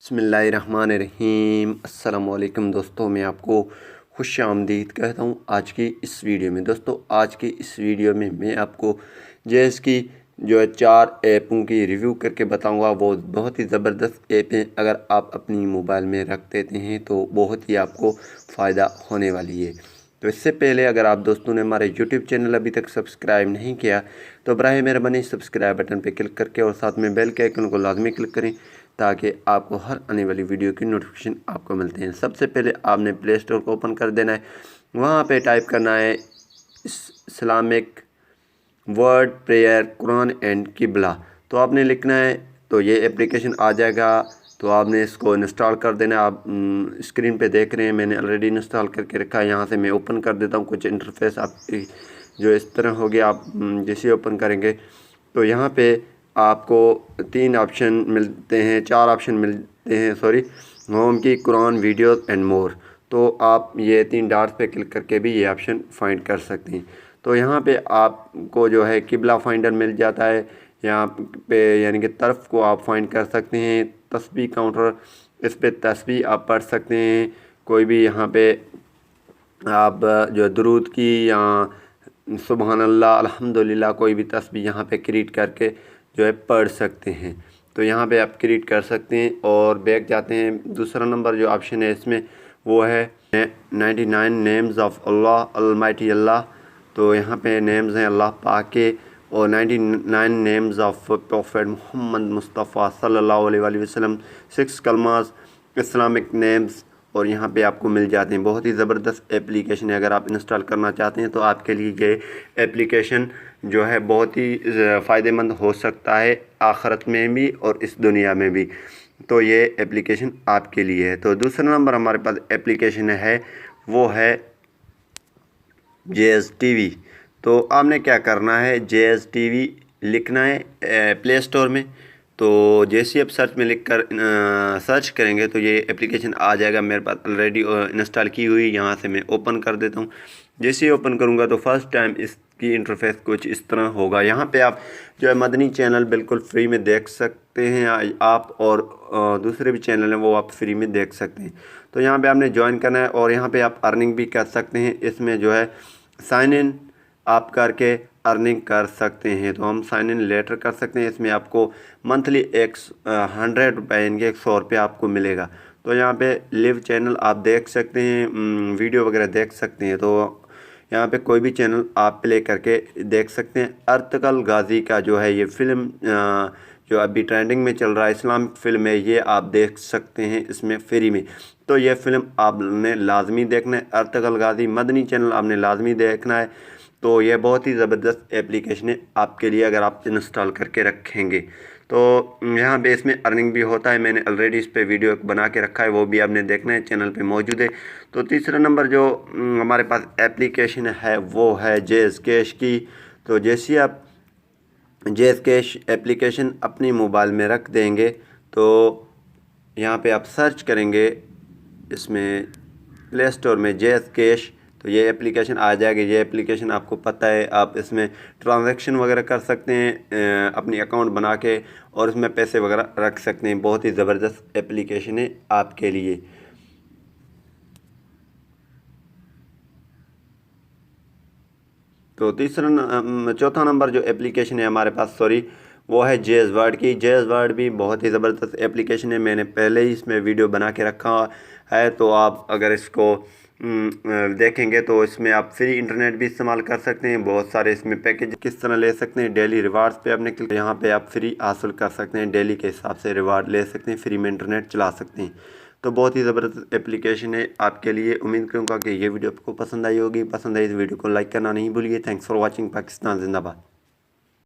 बिस्मिल्लाहिर्रहमानिर्रहीम। अस्सलाम वालेकुम दोस्तों, मैं आपको खुश आमदीद कहता हूँ आज की इस वीडियो में। दोस्तों आज की इस वीडियो में मैं आपको जेएस की जो है 4 ऐपों की रिव्यू करके बताऊंगा। वो बहुत ही ज़बरदस्त ऐप हैं, अगर आप अपनी मोबाइल में रख देते हैं तो बहुत ही आपको फ़ायदा होने वाली है। तो इससे पहले अगर आप दोस्तों ने हमारे YouTube चैनल अभी तक सब्सक्राइब नहीं किया तो बराए मेहरबानी सब्सक्राइब बटन पर क्लिक करके और साथ में बेल के आइकन को लाजमी क्लिक करें ताकि आपको हर आने वाली वीडियो की नोटिफिकेशन आपको मिलते हैं। सबसे पहले आपने प्ले स्टोर को ओपन कर देना है, वहाँ पे टाइप करना है Islamic word prayer Quran and किबला। तो आपने लिखना है तो ये एप्लीकेशन आ जाएगा। तो आपने इसको इंस्टॉल कर देना। आप स्क्रीन पे देख रहे हैं मैंने ऑलरेडी इंस्टॉल करके रखा है। यहाँ से मैं ओपन कर देता हूँ। कुछ इंटरफेस आपकी जो इस तरह होगी, आप जैसे ओपन करेंगे तो यहाँ पे आपको 3 ऑप्शन मिलते हैं, 4 ऑप्शन मिलते हैं होम की, कुरान, वीडियोस एंड मोर। तो आप ये 3 डॉट्स पे क्लिक करके भी ये ऑप्शन फाइंड कर सकते हैं। तो यहाँ पे आपको जो है किबला फाइंडर मिल जाता है यहाँ पे, यानी कि तरफ को आप फाइंड कर सकते हैं। तस्बीह काउंटर, इस पे तस्बीह आप पढ़ सकते हैं। कोई भी यहाँ पे आप जो दुरूद की या सुबहान अल्लाह, अल्हम्दुलिल्लाह कोई भी तस्बीह यहाँ पे क्रिएट करके जो है पढ़ सकते हैं। तो यहाँ पे आप क्रिएट कर सकते हैं और बैक जाते हैं। दूसरा नंबर जो ऑप्शन है इसमें वो है 99 नेम्स ऑफ अल्लाह अलमाइटी अल्लाह। तो यहाँ पे नेम्स हैं अल्लाह पाक के और 99 names of prophet Mohammed Mustafa सल्लल्लाहु अलैहि वसल्लम, 6 कलमास इस्लामिक नेम्स और यहाँ पे आपको मिल जाते हैं। बहुत ही ज़बरदस्त एप्लीकेशन है। अगर आप इंस्टॉल करना चाहते हैं तो आपके लिए ये एप्लीकेशन जो है बहुत ही फ़ायदेमंद हो सकता है, आखिरत में भी और इस दुनिया में भी। तो ये एप्लीकेशन आपके लिए है। तो दूसरा नंबर हमारे पास एप्लीकेशन है वो है जेएस टीवी। तो आपने क्या करना है, जेएस टीवी लिखना है प्ले स्टोर में। तो जैसे आप सर्च में लिख कर सर्च करेंगे तो ये एप्लीकेशन आ जाएगा। मेरे पास ऑलरेडी इंस्टॉल की हुई, यहाँ से मैं ओपन कर देता हूँ। जैसे ही ओपन करूँगा तो फर्स्ट टाइम इसकी इंटरफेस कुछ इस तरह होगा। यहाँ पे आप जो है मदनी चैनल बिल्कुल फ्री में देख सकते हैं आप, और दूसरे भी चैनल हैं वो आप फ्री में देख सकते हैं। तो यहाँ पे आपने ज्वाइन करना है और यहाँ पे आप अर्निंग भी कर सकते हैं। इसमें जो है साइन इन आप करके अर्निंग कर सकते हैं। तो हम साइन इन लेटर कर सकते हैं। इसमें आपको मंथली 100 रुपये, यानी कि 100 रुपये आपको मिलेगा। तो यहाँ पे लिव चैनल आप देख सकते हैं, वीडियो वगैरह देख सकते हैं। तो यहाँ पे कोई भी चैनल आप प्ले करके देख सकते हैं। अर्तुगरुल गाजी का जो है ये फ़िल्म जो अभी ट्रेंडिंग में चल रहा है, इस्लामिक फ़िल्म है, ये आप देख सकते हैं इसमें फ्री में। तो ये फ़िल्म आपने लाजमी देखना है। अर्तुगरुल गाजी मदनी चैनल आपने लाजमी देखना है। तो ये बहुत ही ज़बरदस्त एप्लीकेशन है आपके लिए अगर आप इंस्टॉल करके रखेंगे। तो यहाँ पे इसमें अर्निंग भी होता है। मैंने ऑलरेडी इस पे वीडियो बना के रखा है, वो भी आपने देखना है, चैनल पे मौजूद है। तो तीसरा नंबर जो हमारे पास एप्लीकेशन है वो है जेएस कैश की। तो जैसे आप जेएस कैश एप्लीकेशन अपनी मोबाइल में रख देंगे तो यहाँ पे आप सर्च करेंगे इसमें प्ले स्टोर में जेएस कैश, तो ये एप्लीकेशन आ जाएगी। ये एप्लीकेशन आपको पता है, आप इसमें ट्रांजैक्शन वगैरह कर सकते हैं अपनी अकाउंट बना के, और इसमें पैसे वगैरह रख सकते हैं। बहुत ही ज़बरदस्त एप्लीकेशन है आपके लिए। तो चौथा नंबर जो एप्लीकेशन है हमारे पास वो है जेएस वर्ड की। जेएस वर्ड भी बहुत ही ज़बरदस्त एप्लीकेशन है। मैंने पहले ही इसमें वीडियो बना के रखा है। तो आप अगर इसको देखेंगे तो इसमें आप फ्री इंटरनेट भी इस्तेमाल कर सकते हैं। बहुत सारे इसमें पैकेज किस तरह ले सकते हैं। डेली रिवार्ड्स पे आपने क्लिक, यहाँ पे आप फ्री हासिल कर सकते हैं, डेली के हिसाब से रिवार्ड ले सकते हैं, फ्री में इंटरनेट चला सकते हैं। तो बहुत ही ज़बरदस्त एप्लीकेशन है आपके लिए। उम्मीद करूँगा कि ये वीडियो आपको पसंद आई होगी। पसंद आई तो वीडियो को लाइक करना नहीं भूलिए। Thanks for watching. पाकिस्तान जिंदाबाद।